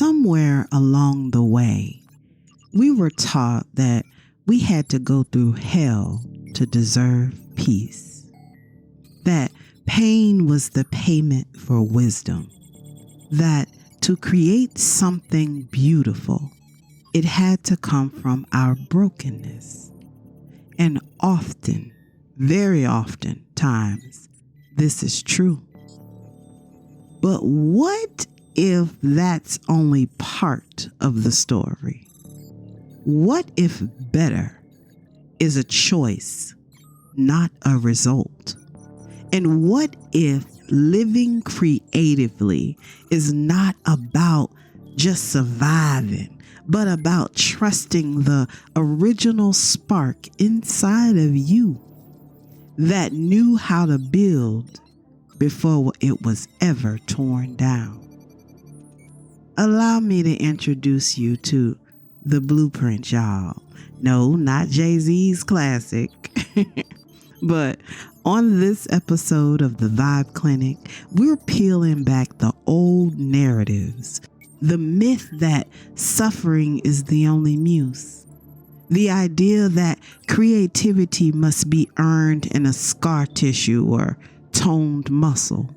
somewhere along the way, we were taught that we had to go through hell to deserve peace. That pain was the payment for wisdom. That to create something beautiful, it had to come from our brokenness. And often, very often times, this is true. But what if that's only part of the story? What if better is a choice, not a result? And what if living creatively is not about just surviving, but about trusting the original spark inside of you that knew how to build before it was ever torn down? Allow me to introduce you to the blueprint, y'all. No, not Jay-Z's classic. But on this episode of the Vibe Clinic, we're peeling back the old narratives, the myth that suffering is the only muse, the idea that creativity must be earned in a scar tissue or toned muscle.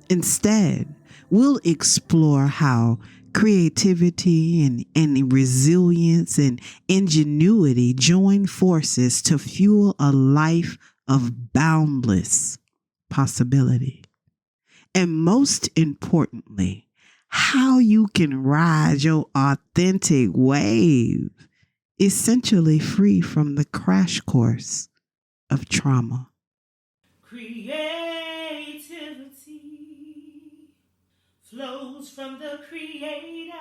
Instead, we'll explore how creativity and resilience and ingenuity join forces to fuel a life of boundless possibility. And most importantly, how you can ride your authentic wave, essentially free from the crash course of trauma. Creativity flows from the creator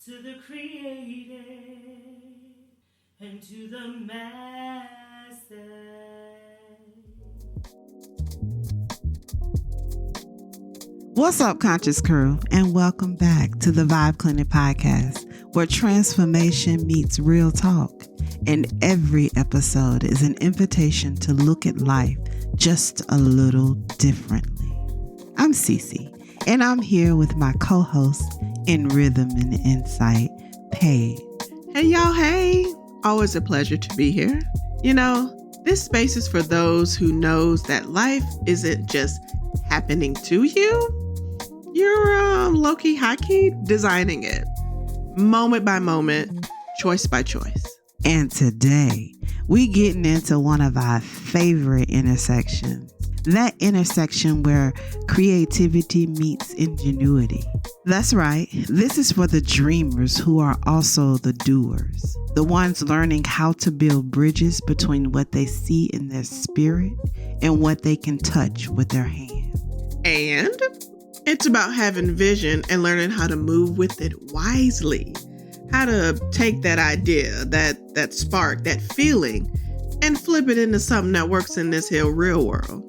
to the created and to the masses. What's up, Conscious Crew, and welcome back to the Vibe Clinic podcast, where transformation meets real talk. And every episode is an invitation to look at life just a little differently. I'm Cece, and I'm here with my co-host in Rhythm and Insight, Paige. Hey, y'all. Hey. Always a pleasure to be here. You know, this space is for those who knows that life isn't just happening to you. You're low-key, high-key designing it. Moment by moment, choice by choice. And today, we getting into one of our favorite intersections. That intersection where creativity meets ingenuity. That's right. This is for the dreamers who are also the doers. The ones learning how to build bridges between what they see in their spirit and what they can touch with their hands. And it's about having vision and learning how to move with it wisely. How to take that idea, that spark, that feeling, and flip it into something that works in this here real world.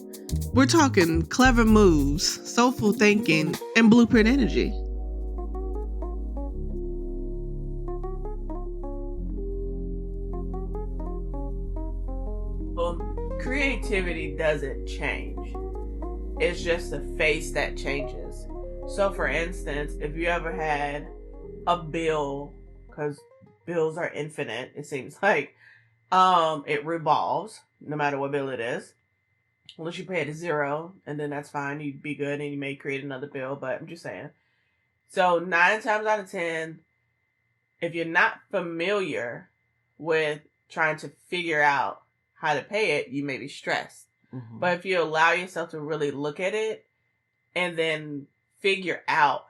We're talking clever moves, soulful thinking, and blueprint energy. Well, creativity doesn't change. It's just a face that changes. So for instance, if you ever had a bill, because bills are infinite, it seems like, it revolves no matter what bill it is. Unless you pay it to zero, and then that's fine. You'd be good, and you may create another bill, but I'm just saying. So 9 times out of 10, if you're not familiar with trying to figure out how to pay it, you may be stressed. Mm-hmm. But if you allow yourself to really look at it and then creatively figure out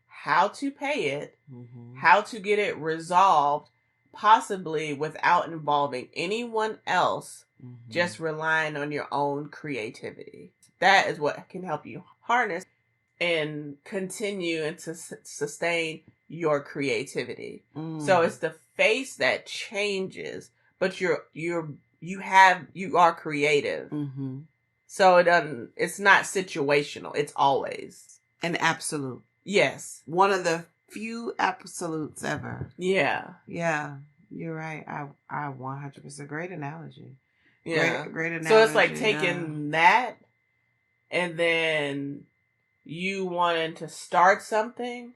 how to pay it, mm-hmm. how to get it resolved, possibly without involving anyone else, mm-hmm. just relying on your own creativity. That is what can help you harness and continue and to sustain your creativity. So it's the face that changes, but you are creative. Mm-hmm. So it's not situational. It's always an absolute. Yes. One of the few absolutes ever. Yeah. Yeah. You're right. I 100% great analogy. Yeah. Great analogy. So it's like taking that and then you wanting to start something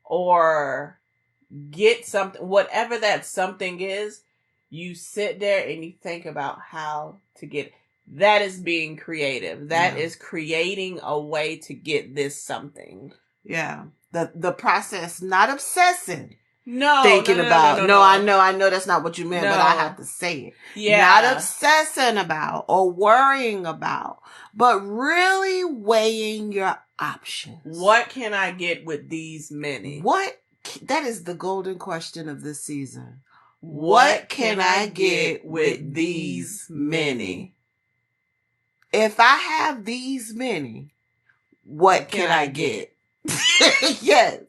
or get something, whatever that something is, you sit there and you think about how to get it. That is being creative. That is creating a way to get this something. Yeah. The process, not obsessing. No, thinking no, about. no, I know that's not what you meant, but I have to say it. Yeah. Not obsessing about or worrying about, but really weighing your options. What can I get with these many? That is the golden question of this season. What can I get with these many? If I have these many, what can I get? Yes.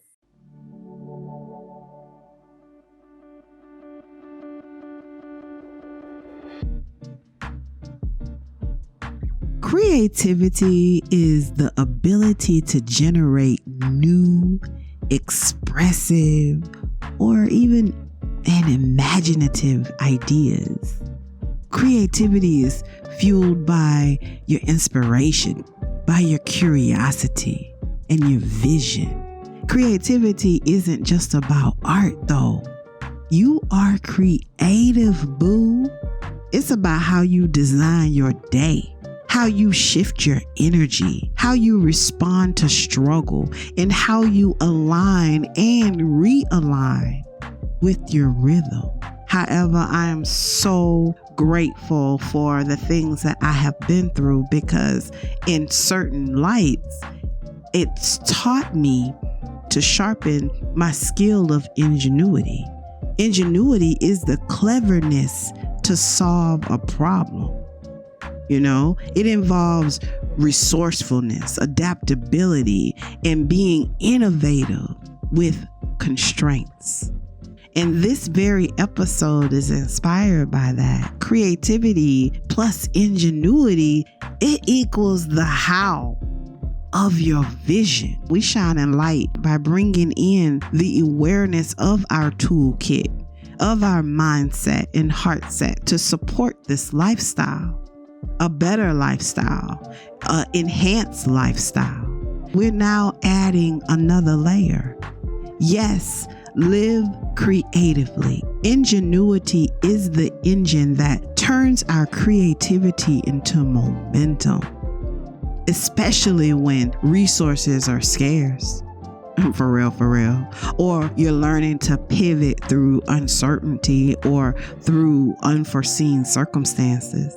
Creativity is the ability to generate new, expressive, or even imaginative ideas. Creativity is fueled by your inspiration, by your curiosity, and your vision. Creativity isn't just about art, though. You are creative, boo. It's about how you design your day, how you shift your energy, how you respond to struggle, and how you align and realign with your rhythm. However, I am so grateful for the things that I have been through, because in certain lights, it's taught me to sharpen my skill of ingenuity. Ingenuity is the cleverness to solve a problem. You know, it involves resourcefulness, adaptability, and being innovative with constraints. And this very episode is inspired by that. Creativity plus ingenuity, it equals the how of your vision. We shine in light by bringing in the awareness of our toolkit, of our mindset and heart set to support this lifestyle, a better lifestyle, an enhanced lifestyle. We're now adding another layer. Yes, live creatively. Ingenuity is the engine that turns our creativity into momentum, especially when resources are scarce. For real. Or you're learning to pivot through uncertainty or through unforeseen circumstances.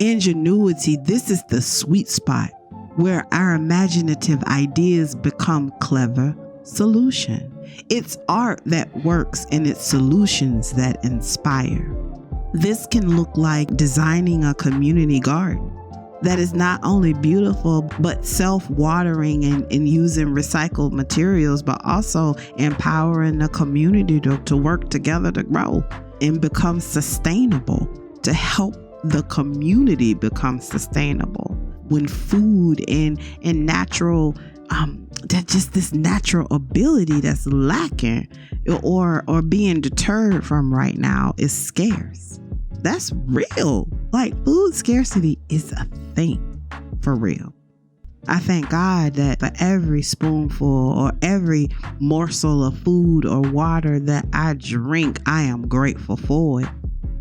Ingenuity, this is the sweet spot where our imaginative ideas become clever solution. It's art that works and it's solutions that inspire. This can look like designing a community garden that is not only beautiful, but self-watering and using recycled materials, but also empowering the community to work together to grow and become sustainable, to help the community become sustainable. When food and natural, that just this natural ability that's lacking or being deterred from right now is scarce. That's real. Like, food scarcity is a thing for real. I thank God that for every spoonful or every morsel of food or water that I drink, I am grateful for it,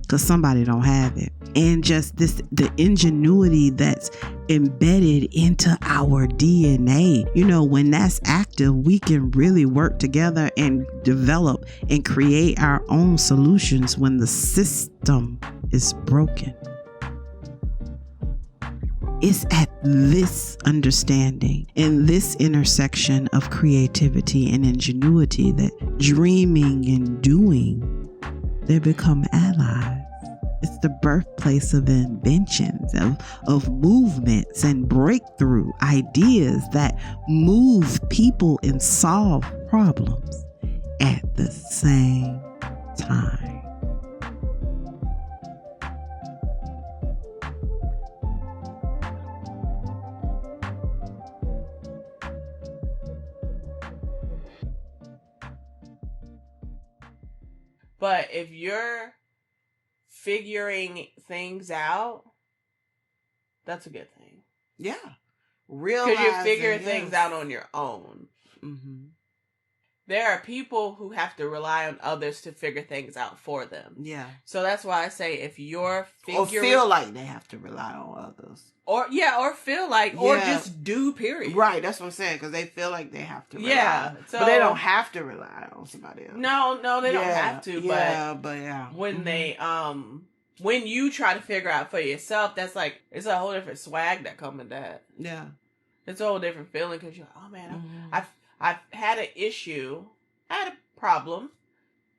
because somebody don't have it. And just the ingenuity that's embedded into our DNA. You know, when that's active, we can really work together and develop and create our own solutions when the system is broken. It's at this understanding and this intersection of creativity and ingenuity that dreaming and doing, they become allies. It's the birthplace of inventions, of movements and breakthrough ideas that move people and solve problems at the same time. But if you're figuring things out, that's a good thing. Yeah. realizing. Because you're figuring yes. things out on your own. Mm-hmm. There are people who have to rely on others to figure things out for them. Yeah. So that's why I say if you're Or feel like they have to rely on others. Or feel like, or just do, period. Right, that's what I'm saying, because they feel like they have to rely. Yeah. So, but they don't have to rely on somebody else. No, they don't have to. But when they, when you try to figure out for yourself, that's like, it's a whole different swag that comes with that. Yeah. It's a whole different feeling, because you're like, oh man, I've had an issue, I had a problem,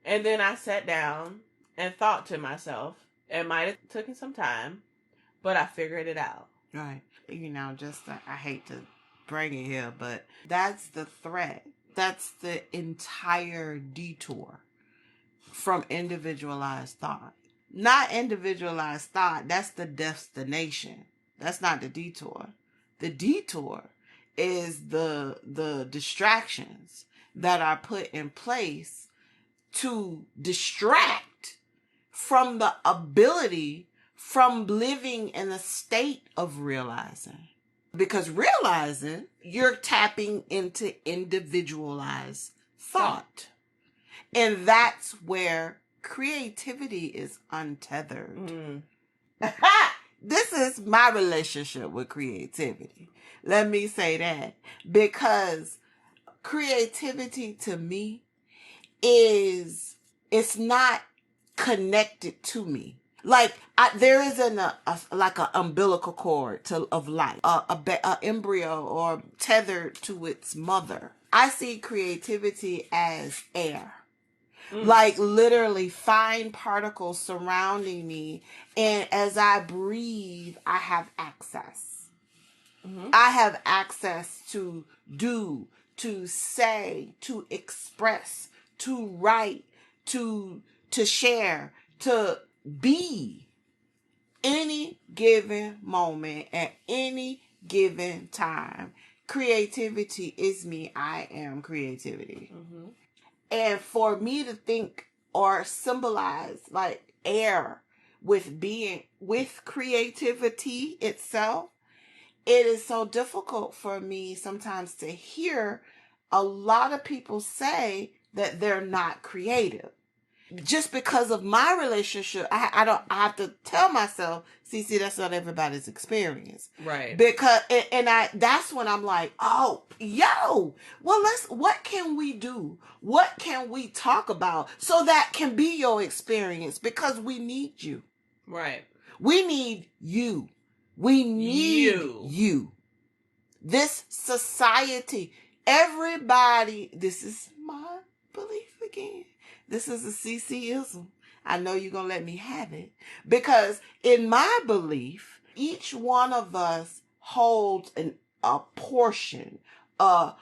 and then I sat down and thought to myself, it might have taken some time, but I figured it out. Right. I hate to bring it here, but that's the thread. That's the entire detour from individualized thought. Not individualized thought, that's the destination. That's not the detour. The detour is the distractions that are put in place to distract from the ability from living in a state of realizing. Because realizing, you're tapping into individualized thought. And that's where creativity is untethered. Mm. This is my relationship with creativity. Let me say that. Because creativity to me it's not connected to me. Like there isn't like an umbilical cord of life, a embryo or tethered to its mother. I see creativity as air. Like literally fine particles surrounding me, and as I breathe, I have access. Mm-hmm. I have access to do, to say, to express, to write, to share, to be. Any given moment at any given time. Creativity is me. I am creativity. Mm-hmm. And for me to think or symbolize like air with being, with creativity itself, it is so difficult for me sometimes to hear a lot of people say that they're not creative. Just because of my relationship, I have to tell myself, see, that's not everybody's experience. Right. Because, that's when I'm like, oh, well, what can we do? What can we talk about so that can be your experience? Because we need you. Right. We need you. We need you. This society, everybody, this is my belief again. This is a CCism. I know you're going to let me have it. Because in my belief, each one of us holds a portion, a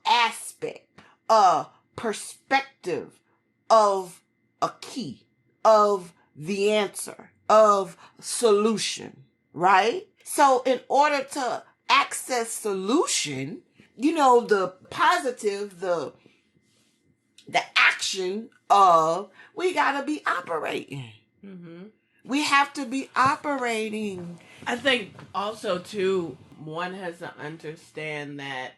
aspect, a perspective of a key, of the answer, of solution, right? So in order to access solution, the positive, the action of, we got to be operating. Mm-hmm. We have to be operating. I think also, too, one has to understand that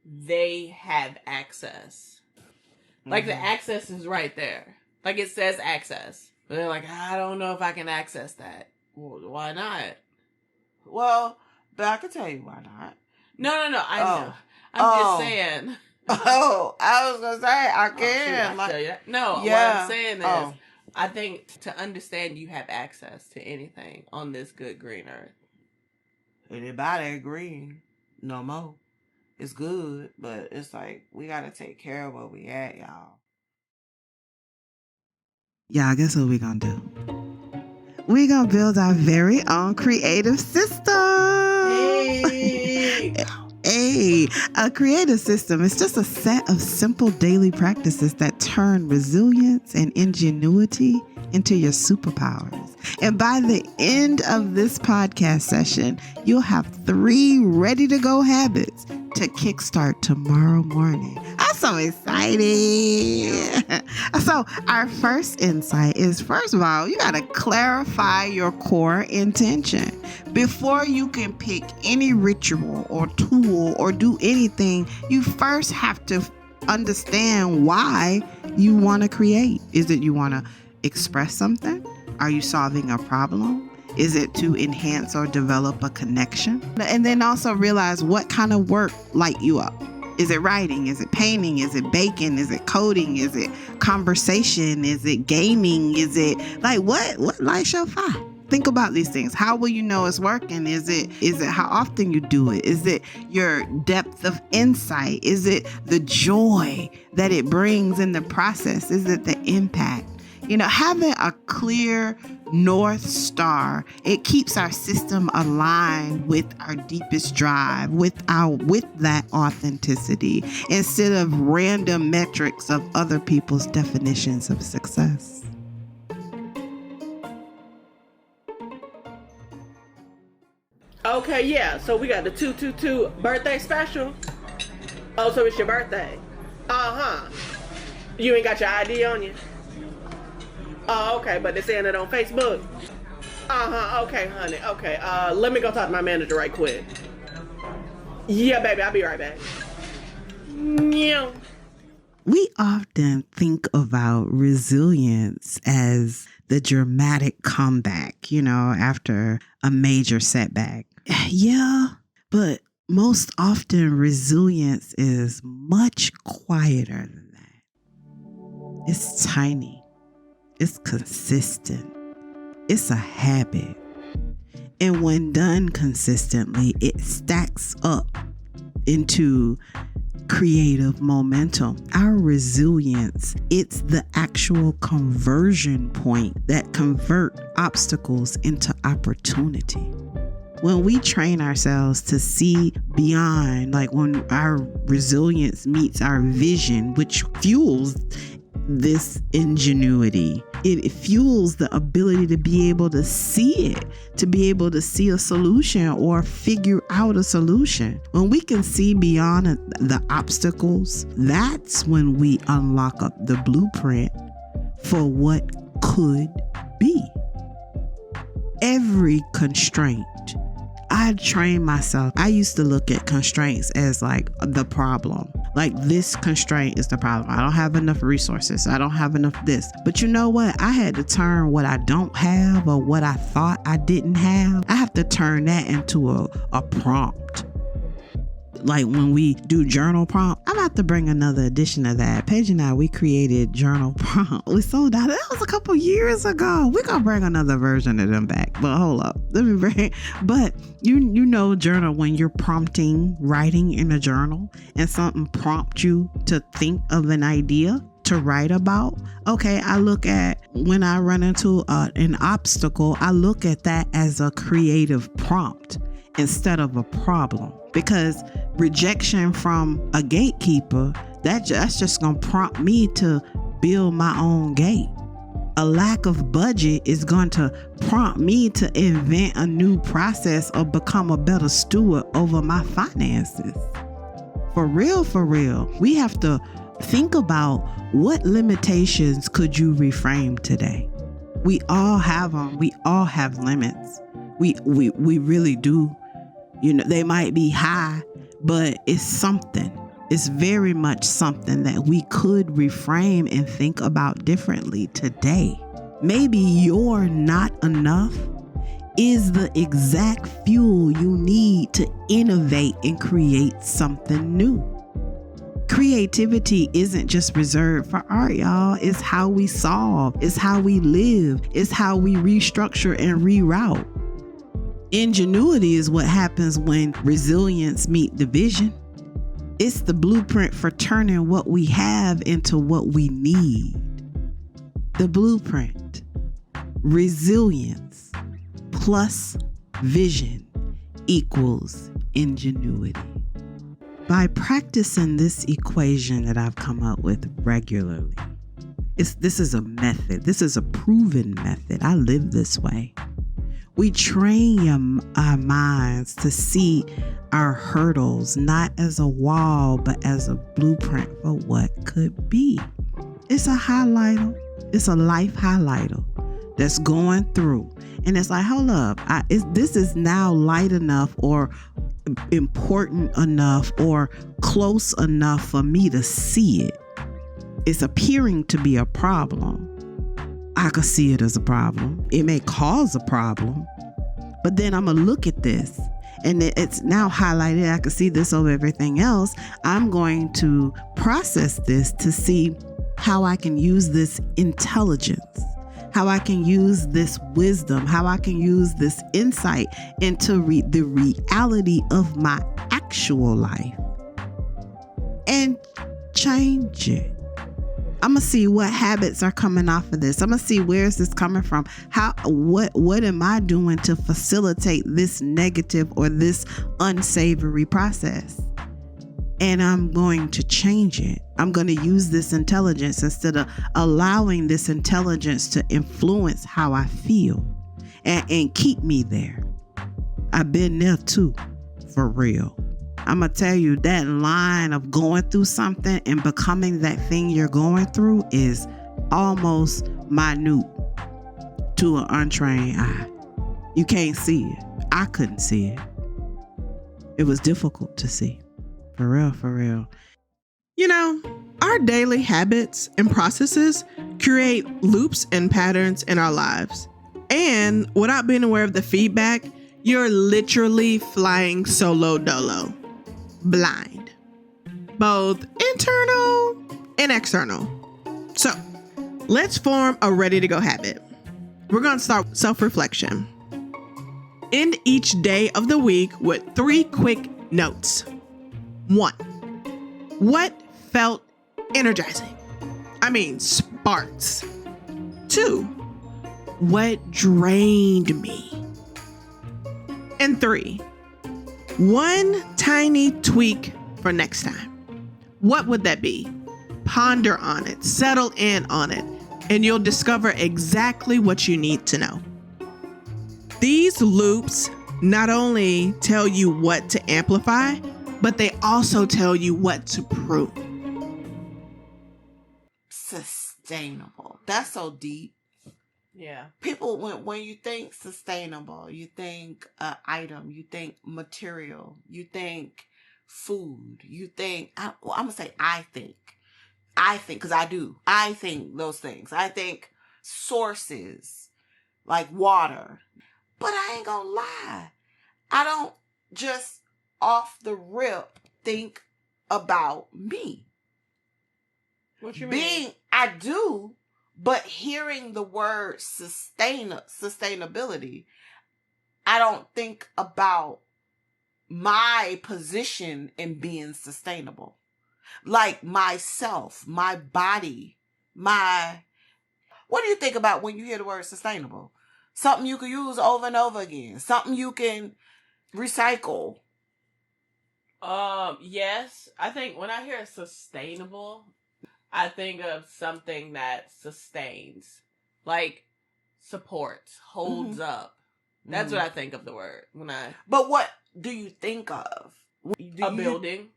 they have access. Like, the access is right there. Like, it says access. But they're like, I don't know if I can access that. Well, why not? Well, but I can tell you why not. No, I know. I'm just saying. Oh, I was going to say, I can. Tell you that. No, what I'm saying is, I think to understand you have access to anything on this good green earth. Anybody ain't green no more. It's good, but it's like, we got to take care of where we at, y'all. Y'all, guess what we gonna do? We gonna build our very own creative system. Hey, a creative system is just a set of simple daily practices that turn resilience and ingenuity into your superpowers. And by the end of this podcast session, you'll have 3 ready-to-go habits to kickstart tomorrow morning. I so excited. So our first insight is, first of all, you got to clarify your core intention. Before you can pick any ritual or tool or do anything, you first have to understand why you want to create. Is it you want to express something? Are you solving a problem? Is it to enhance or develop a connection? And then also realize what kind of work light you up. Is it writing? Is it painting? Is it baking? Is it coding? Is it conversation? Is it gaming? Is it like what lights your fire? Think about these things. How will you know it's working? Is it how often you do it? Is it your depth of insight? Is it the joy that it brings in the process? Is it the impact? Having a clear North Star, it keeps our system aligned with our deepest drive, with that authenticity, instead of random metrics of other people's definitions of success. Okay, yeah, so we got the 222 birthday special. Oh, so it's your birthday. Uh-huh. You ain't got your ID on you? Oh, okay, but they're saying it on Facebook. Uh-huh, okay, honey, okay. Let me go talk to my manager right quick. Yeah, baby, I'll be right back. Yeah. We often think about resilience as the dramatic comeback, after a major setback. Yeah, but most often resilience is much quieter than that. It's tiny. It's consistent. It's a habit. And when done consistently, it stacks up into creative momentum. Our resilience, it's the actual conversion point that convert obstacles into opportunity. When we train ourselves to see beyond, like when our resilience meets our vision, which fuels this ingenuity, it fuels the ability to be able to see it, to be able to see a solution or figure out a solution. When we can see beyond the obstacles, that's when we unlock up the blueprint for what could be. Every constraint, I trained myself. I used to look at constraints as like the problem. Like, this constraint is the problem. I don't have enough resources. I don't have enough this. But you know what? I had to turn what I don't have or what I thought I didn't have. I have to turn that into a prompt. Like when we do journal prompt, I'm about to bring another edition of that. Paige and I, we created journal prompt. We sold out. That was a couple years ago. We're going to bring another version of them back. But hold up. Let me bring. But you know journal, when you're prompting, writing in a journal and something prompts you to think of an idea to write about. Okay, I look at when I run into an obstacle, I look at that as a creative prompt instead of a problem. Because rejection from a gatekeeper, that's just going to prompt me to build my own gate. A lack of budget is going to prompt me to invent a new process or become a better steward over my finances. For real, we have to think about what limitations could you reframe today. We all have them. We all have limits. We really do. They might be high, but it's something. It's very much something that we could reframe and think about differently today. Maybe your not enough is the exact fuel you need to innovate and create something new. Creativity isn't just reserved for art, y'all. It's how we solve. It's how we live. It's how we restructure and reroute. Ingenuity is what happens when resilience meets the vision. It's the blueprint for turning what we have into what we need. The blueprint. Resilience plus vision equals ingenuity. By practicing this equation that I've come up with regularly, this is a method. This is a proven method. I live this way. We train our minds to see our hurdles not as a wall, but as a blueprint for what could be. It's a highlighter. It's a life highlighter that's going through. And it's like, hold up, this is now light enough or important enough or close enough for me to see it. It's appearing to be a problem. I could see it as a problem. It may cause a problem, but then I'm going to look at this and it's now highlighted. I can see this over everything else. I'm going to process this to see how I can use this intelligence, how I can use this wisdom, how I can use this insight into the reality of my actual life and change it. I'm going to see what habits are coming off of this. I'm going to see where is this coming from? What am I doing to facilitate this negative or this unsavory process? And I'm going to change it. I'm going to use this intelligence instead of allowing this intelligence to influence how I feel and keep me there. I've been there too, for real. I'm going to tell you that line of going through something and becoming that thing you're going through is almost minute to an untrained eye. You can't see it. I couldn't see it. It was difficult to see. For real, for real. You know, our daily habits and processes create loops and patterns in our lives. And without being aware of the feedback, you're literally flying solo dolo, blind, both internal and external. So let's form a ready to go habit. We're going to start with self-reflection. End each day of the week with 3 quick notes. 1. What felt energizing? I mean, sparks. 2. What drained me? And 3. One tiny tweak for next time. What would that be? Ponder on it, settle in on it, and you'll discover exactly what you need to know. These loops not only tell you what to amplify, but they also tell you what to prune. Sustainable. That's so deep. Yeah. People, when you think sustainable, you think item, you think material, you think food, you think, I'm going to say I think, because I do. I think those things. I think sources like water. But I ain't going to lie. I don't just off the rip think about me. What you mean? I do, but hearing the word sustainability, I don't think about my position in being sustainable. Like myself, my body, what do you think about when you hear the word sustainable? Something you can use over and over again. Something you can recycle. Yes. I think when I hear sustainable, I think of something that sustains, like supports, holds up. That's what I think of the word when I. But what do you think of? Building.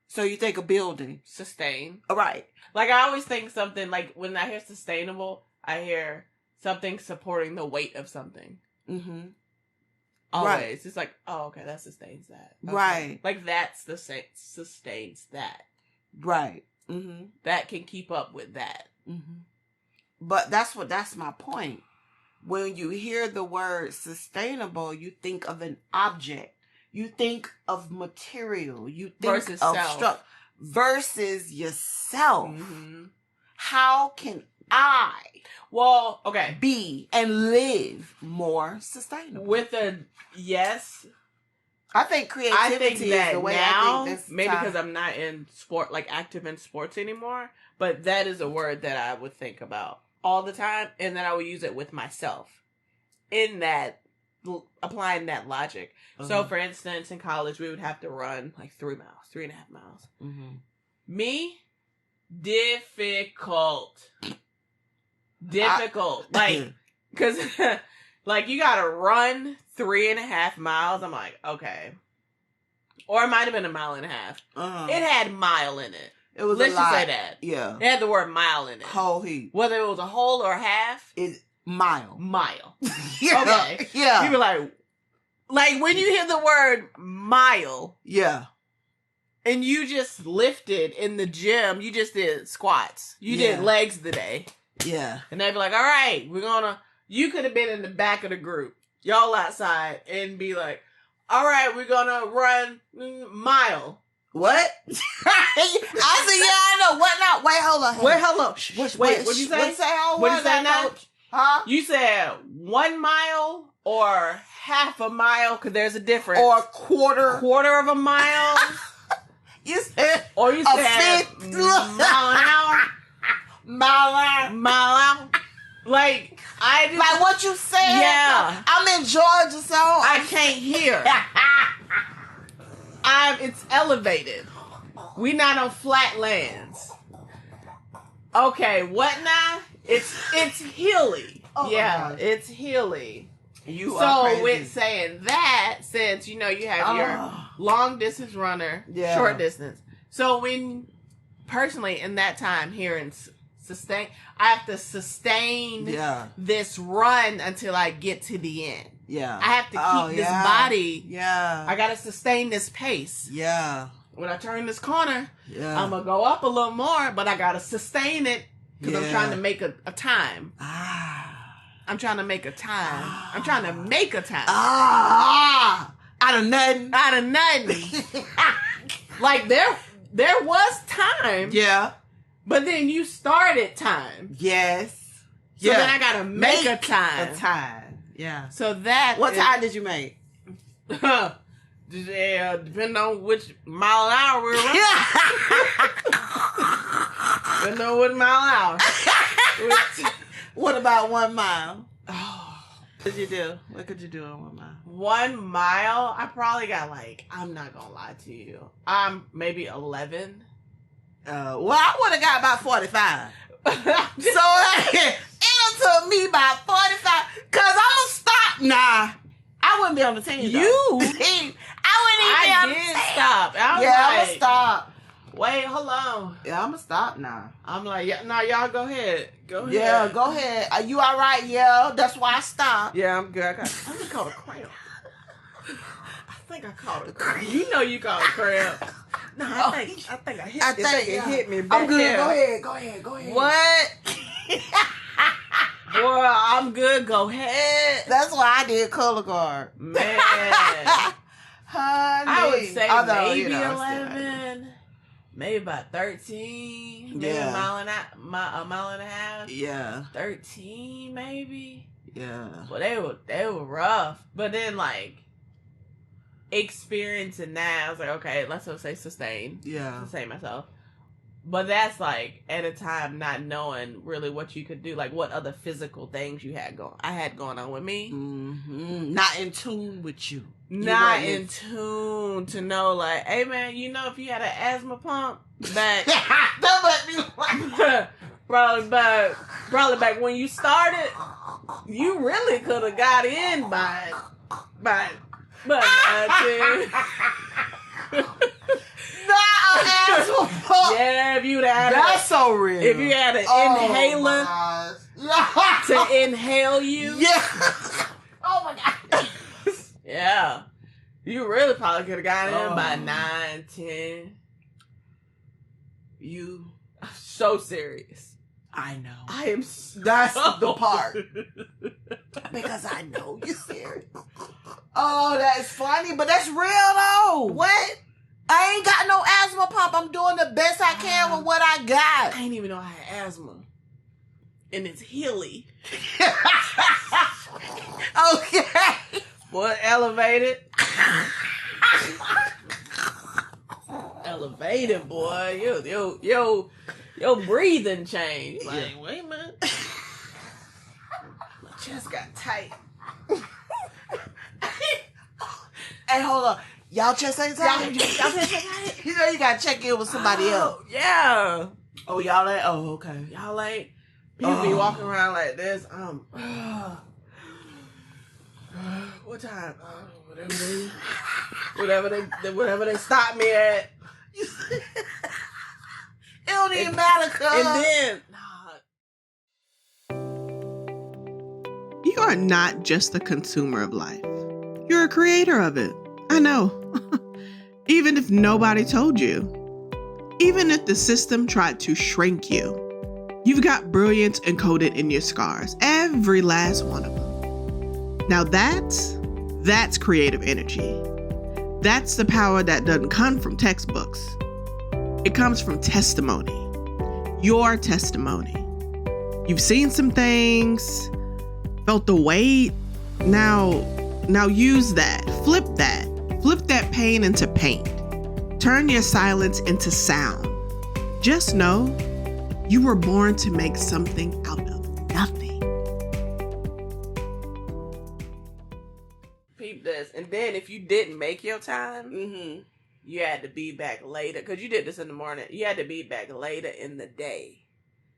So you think a building. Sustain. Right. Like I always think something like when I hear sustainable, I hear something supporting the weight of something. Mm-hmm. Always. Right. It's like, oh, okay, that sustains that. Okay. Right. Like that's the sustains that. Right. Mm-hmm. That can keep up with that. Mm-hmm. But that's my point. When you hear the word sustainable, you think of an object. You think of material. You think versus of structure. Versus yourself. Mm-hmm. How can I be and live more sustainable? With a yes. I think creativity is the way now, I think this maybe because I'm not in sport, like active in sports anymore, but that is a word that I would think about all the time, and then I would use it with myself in that, applying that logic. Mm-hmm. So, for instance, in college, we would have to run like 3.5 miles. Mm-hmm. Me, difficult. Like, because Like, you gotta run 3.5 miles. I'm like, okay. Or it might have been 1.5 miles. It had mile in it. It was Let's a just lot. say that. Yeah. It had the word mile in it. Whole heap. Whether it was a whole or a half. It's mile. Mile. Yeah. Okay. Yeah. You be like when you hear the word mile. Yeah. And you just lifted in the gym. You just did squats. You did legs today. Yeah. And they'd be like, all right, you could have been in the back of the group. Y'all outside and be like, all right, we're going to run mile. What? I said, I know. What now? Wait, hold on. Wait, hold on. What'd you say? What'd you say? What you say now? Coach? Huh? You said 1 mile or half a mile, because there's a difference. Or quarter of a mile. You said Or you said mile an hour. Mile out. Like, I just... Like what you said? Yeah. I'm in Georgia, so... I can't hear. It's elevated. We not on flat lands. Okay, what now? It's hilly. Oh, yeah, it's hilly. You are So crazy. with saying that, since you have your long distance runner, short distance. So when personally in that time here in sustain, I have to sustain this run until I get to the end. Yeah. I have to keep this body. Yeah. I gotta sustain this pace. Yeah. When I turn this corner, Yeah. I'm gonna go up a little more, but I gotta sustain it because I'm trying to make a time. I'm trying to make a time. I'm trying to make a time. Out of nothing. Out of nothing. Like there was time. Yeah. But then you started time. Yes. So then I gotta make a time. A time. Yeah. So that What time did you make? Yeah, depending on which mile an hour we're running. Depending on what mile an hour. What about 1 mile? What did you do? What could you do in 1 mile? 1 mile, I probably got I'm not gonna lie to you. Maybe 11. Well, I would have got about 45. So it took me about 45. Cause I'm gonna stop. Nah, I wouldn't be on the team. Though. You? I wouldn't even be on the team. Stop. I'm gonna stop. Wait, hold on. Yeah, I'm gonna stop now. I'm like, y'all go ahead. Go ahead. Yeah, go ahead. Are you all right? Yeah, that's why I stopped. Yeah, I'm good. I just caught a cramp. I think I caught a cramp. You know you caught a cramp. No, I think I hit. It hit me. Back I'm good. there. Go ahead. What? Boy, I'm good. Go ahead. That's why I did color guard. Man. Honey. I would say Although, maybe 11. Maybe about 13. Maybe a mile and a half. Yeah. 13 maybe. Yeah. Well, they were rough. But then experiencing that, I was like, okay, let's just say sustain. Yeah. Sustain myself. But that's at a time not knowing really what you could do, what other physical things I had going on with me. Mm-hmm. Not in tune with you. Not in tune to know, hey man, if you had an asthma pump back, probably back when you started, you really could have got in by yeah, if you'd had that's so real. If you had an inhaler to inhale you, oh my god, yeah, you really probably could have got in by 9, 10. You so serious. I know. I am. That's the part because I know you're serious. Oh, that's funny, but that's real though. What? I ain't got no asthma pump. I'm doing the best I can with what I got. I didn't even know I had asthma. And it's hilly. Okay. Boy, elevated. Elevated, boy. Yo, breathing changed. Wait a minute. My chest got tight. Hey, hold on. Y'all chest ain't tight? Y'all chest ain't tight? You know you gotta check in with somebody else. Yeah. Oh, y'all ain't? Oh, okay. Y'all people be walking around like this. What time? Whatever they stop me at. It don't even matter, cuz. And then, You are not just a consumer of life. You're a creator of it. I know. Even if nobody told you. Even if the system tried to shrink you. You've got brilliance encoded in your scars. Every last one of them. Now that's creative energy. That's the power that doesn't come from textbooks. It comes from testimony. Your testimony. You've seen some things, felt the weight. Now use that. Flip that. Flip that pain into paint. Turn your silence into sound. Just know you were born to make something out of nothing. peep this. And then if you didn't make your time, you had to be back later. Because you did this in the morning. You had to be back later in the day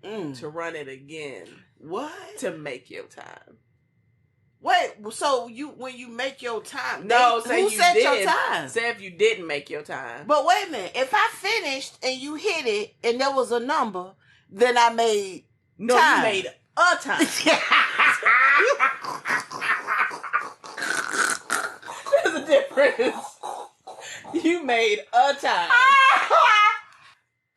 to run it again. What? To make your time. Wait, so when you make your time, No, who set your time? Say if you didn't make your time. But wait a minute, if I finished and you hit it and there was a number, then I made time. You made a time. There's a difference. You made a time.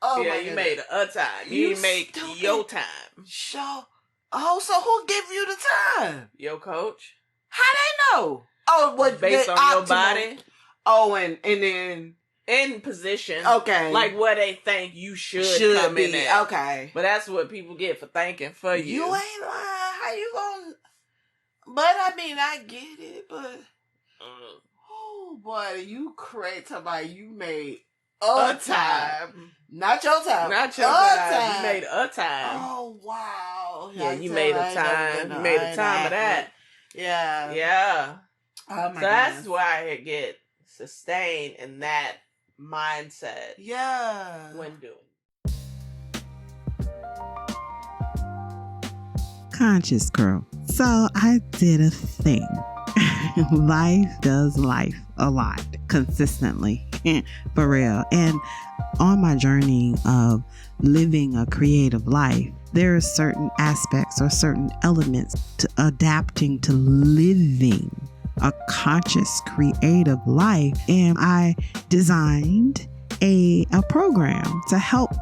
Oh yeah, my you goodness. made a time. You didn't make stupid. your time. Sure. Oh, so who gave you the time? Your coach. How they know? Oh, what Based on your body. Oh, and then in position. Okay. Like where they think you should come be in at. okay. But that's what people get for thinking for you. You ain't lying. How you gonna? But I mean, I get it. But oh boy, you crazy? About you made a time. Not your time. Not your time. You made a time. Oh wow. Yeah, you made a time. You made a time of that. Yeah. Yeah. Oh my So goodness. that's why I get sustained in that mindset. Yeah. When doing. Conscious girl. So I did a thing. Life does life a lot consistently. For real. And on my journey of living a creative life, there are certain aspects or certain elements to adapting to living a conscious creative life. And I designed a program to help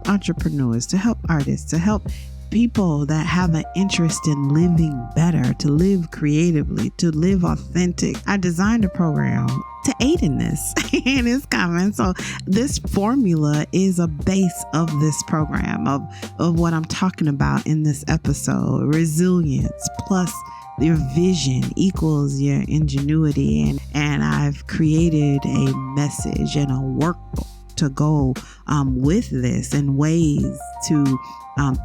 entrepreneurs, to help artists, to help people that have an interest in living better, to live creatively, to live authentic. I designed a program to aid in this and it's coming. So this formula is a base of this program of what I'm talking about in this episode. Resilience plus your vision equals your ingenuity. And I've created a message and a workbook to go with this and ways to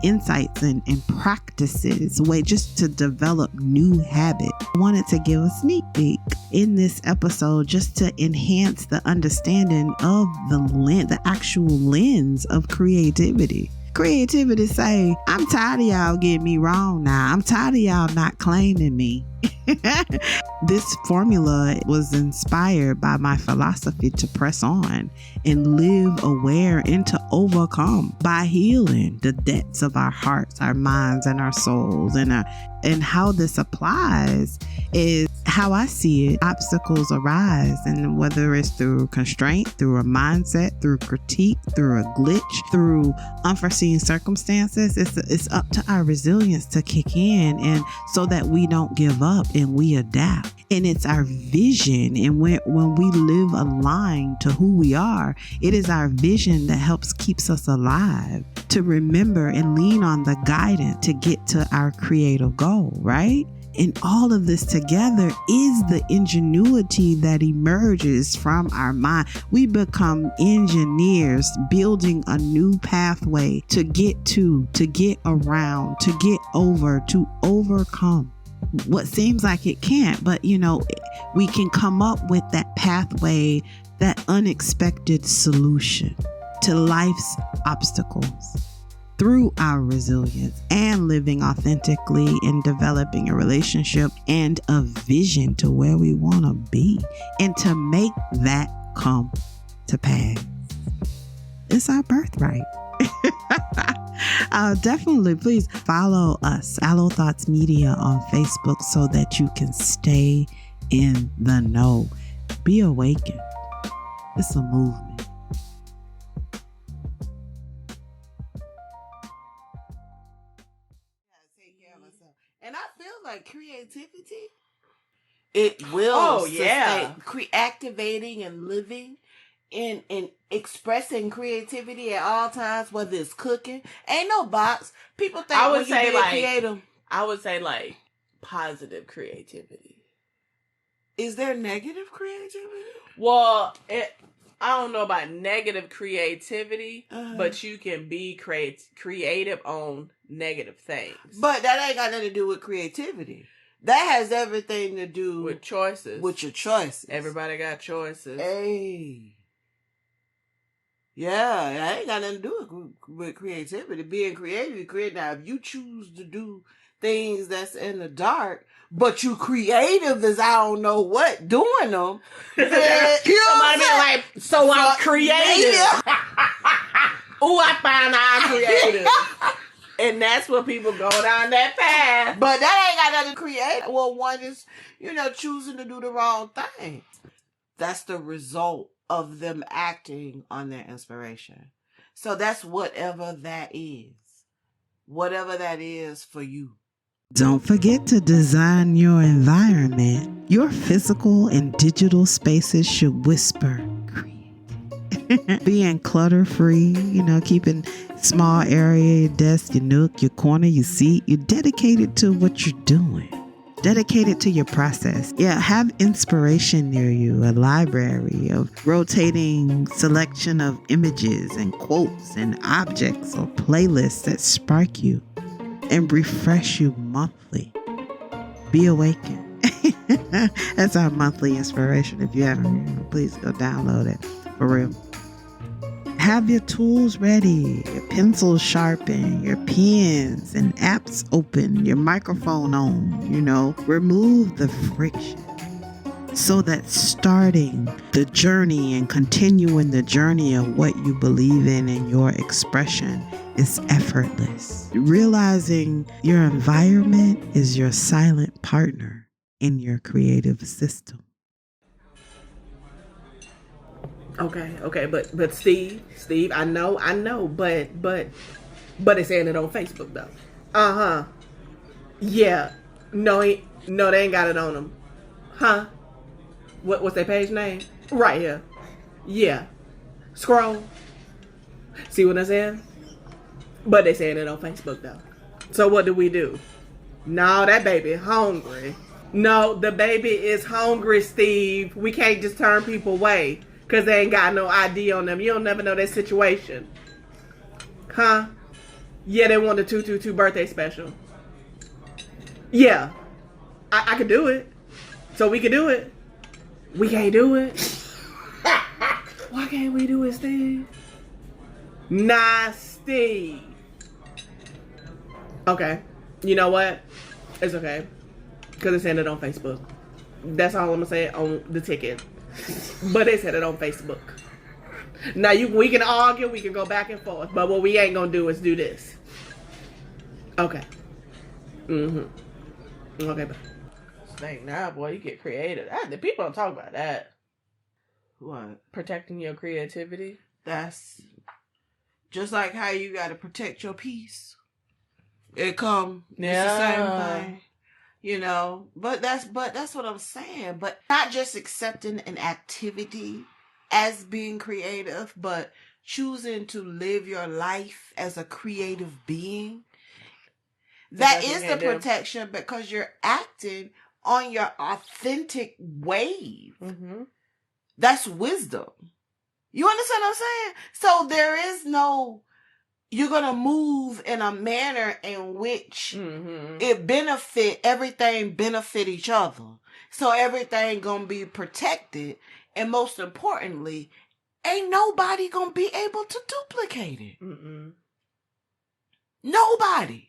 insights and practices, way just to develop new habits. I wanted to give a sneak peek in this episode just to enhance the understanding of the actual lens of creativity. Creativity say, I'm tired of y'all getting me wrong now. I'm tired of y'all not claiming me. This formula was inspired by my philosophy to press on and live aware and to overcome by healing the depths of our hearts, our minds, and our souls. And how this applies is how I see it. Obstacles arise, and whether it's through constraint, through a mindset, through critique, through a glitch, through unforeseen circumstances, it's up to our resilience to kick in, and so that we don't give up and we adapt. And it's our vision, and when we live aligned to who we are, it is our vision that helps keeps us alive, to remember and lean on the guidance to get to our creative goal, right? And all of this together is the ingenuity that emerges from our mind. We become engineers building a new pathway to get around, to get over, to overcome what seems like it can't. But, we can come up with that pathway, that unexpected solution to life's obstacles. through our resilience and living authentically and developing a relationship and a vision to where we want to be and to make that come to pass. It's our birthright. Definitely please follow us, Aloe Thoughts Media, on Facebook so that you can stay in the know. Be awakened. It's a movement. Take care of myself. And I feel like creativity, it will sustain, activating and living and expressing creativity at all times, whether it's cooking. Ain't no box. People think I would when say you like creative. I would say like positive creativity. Is there negative creativity? Well, I don't know about negative creativity, but you can be creative on negative things. But that ain't got nothing to do with creativity. That has everything to do with choices. With your choices. Everybody got choices. Hey. Yeah, that ain't got nothing to do with creativity. Being creative, now if you choose to do things that's in the dark, but you creative as I don't know what doing them, then somebody be like, so I'm creative. Ooh, I find I'm creative. And that's what people go down that path. But that ain't got nothing to create. Well, one is, choosing to do the wrong thing. That's the result of them acting on their inspiration. So that's whatever that is. Whatever that is for you. Don't forget to design your environment. Your physical and digital spaces should whisper create. Being clutter-free, keeping small area, your desk, your nook, your corner, your seat. You're dedicated to what you're doing. Dedicated to your process. Yeah, have inspiration near you, a library of rotating selection of images and quotes and objects or playlists that spark you and refresh you monthly. Be awakened. That's our monthly inspiration. If you haven't, please go download it. For real. Have your tools ready, your pencils sharpened, your pens and apps open, your microphone on, remove the friction so that starting the journey and continuing the journey of what you believe in and your expression is effortless. Realizing your environment is your silent partner in your creative system. Okay, but Steve, I know, but it's saying it on Facebook though. Yeah, no, they ain't got it on them, huh? What's their page name? Right here. Yeah, scroll. See what I'm saying? But they saying it on Facebook though. So what do? No, that baby hungry. No, the baby is hungry, Steve. We can't just turn people away because they ain't got no ID on them. You don't never know their situation. Huh? Yeah, they want the 222 birthday special. Yeah. I could do it. So we could do it. We can't do it. Why can't we do it, Steve? Nah, Steve. Okay. You know what? It's okay. Because they said it on Facebook. That's all I'm going to say on the ticket. But they said it on Facebook. Now, we can argue. We can go back and forth. But what we ain't going to do is do this. Okay. Okay, but dang, nah, boy, you get creative. The people don't talk about that. What? Protecting your creativity. That's just like how you got to protect your peace. It's the same thing, But that's what I'm saying. But not just accepting an activity as being creative, but choosing to live your life as a creative being. That is the protection because you're acting on your authentic wave. Mm-hmm. That's wisdom. You understand what I'm saying? So there is no, you're going to move in a manner in which everything benefit each other. So everything going to be protected. And most importantly, ain't nobody going to be able to duplicate it. Mm-mm. Nobody.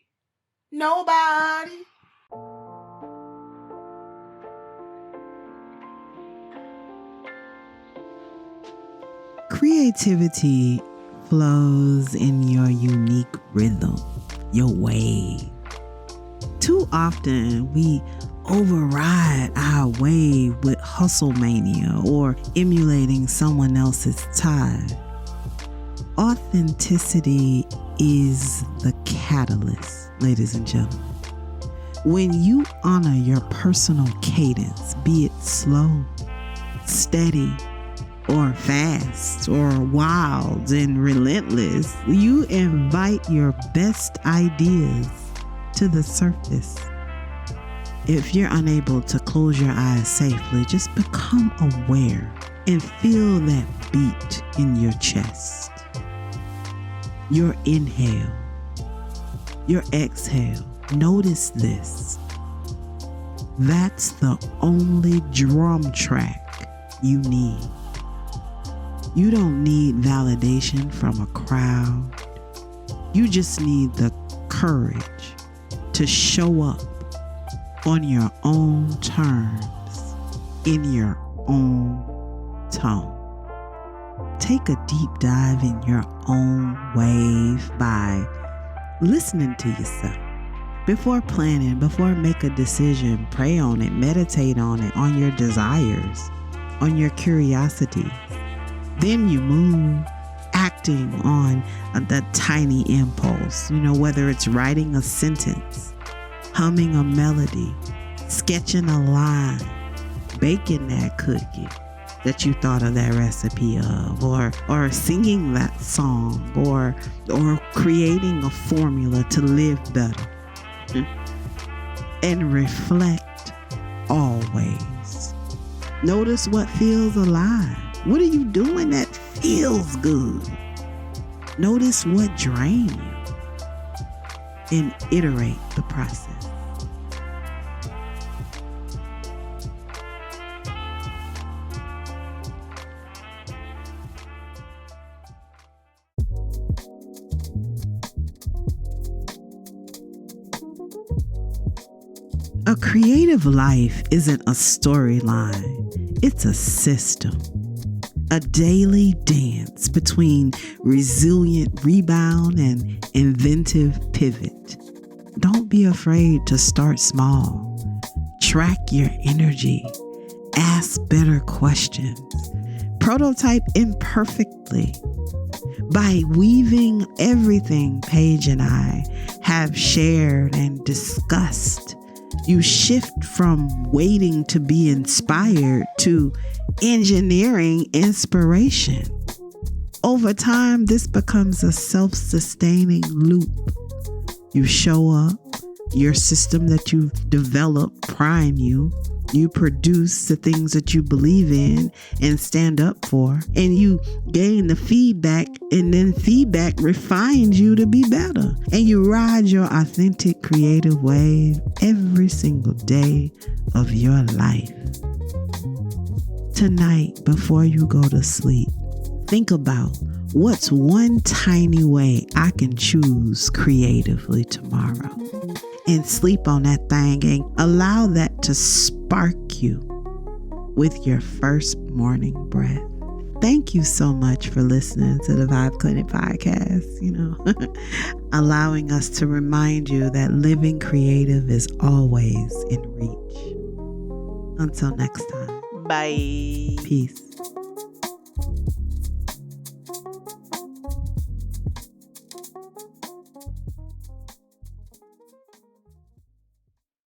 Nobody. Creativity flows in your unique rhythm, your wave. Too often, we override our wave with hustle mania or emulating someone else's tide. Authenticity is the catalyst, ladies and gentlemen. When you honor your personal cadence, be it slow, steady, or fast, or wild and relentless, you invite your best ideas to the surface. If you're unable to close your eyes safely, just become aware and feel that beat in your chest. Your inhale, your exhale. Notice this. That's the only drum track you need. You don't need validation from a crowd. You just need the courage to show up on your own terms, in your own tone. Take a deep dive in your own wave by listening to yourself. Before planning, before make a decision, pray on it, meditate on it, on your desires, on your curiosity. Then you move, acting on the tiny impulse, whether it's writing a sentence, humming a melody, sketching a line, baking that cookie that you thought of that recipe of, or singing that song, or creating a formula to live better. And reflect always. Notice what feels alive. What are you doing that feels good? Notice what drains you and iterate the process. A creative life isn't a storyline, it's a system. A daily dance between resilient rebound and inventive pivot. Don't be afraid to start small. Track your energy. Ask better questions. Prototype imperfectly. By weaving everything Paige and I have shared and discussed, you shift from waiting to be inspired to engineering inspiration. Over time, this becomes a self-sustaining loop. You show up, your system that you've developed prime you. You produce the things that you believe in and stand up for, and you gain the feedback, and then feedback refines you to be better. And you ride your authentic creative wave every single day of your life. Tonight, before you go to sleep, think about what's one tiny way I can choose creatively tomorrow. And sleep on that thing and allow that to spark you with your first morning breath. Thank you so much for listening to the Vibe Clinic podcast, allowing us to remind you that living creative is always in reach. Until next time. Bye. Peace.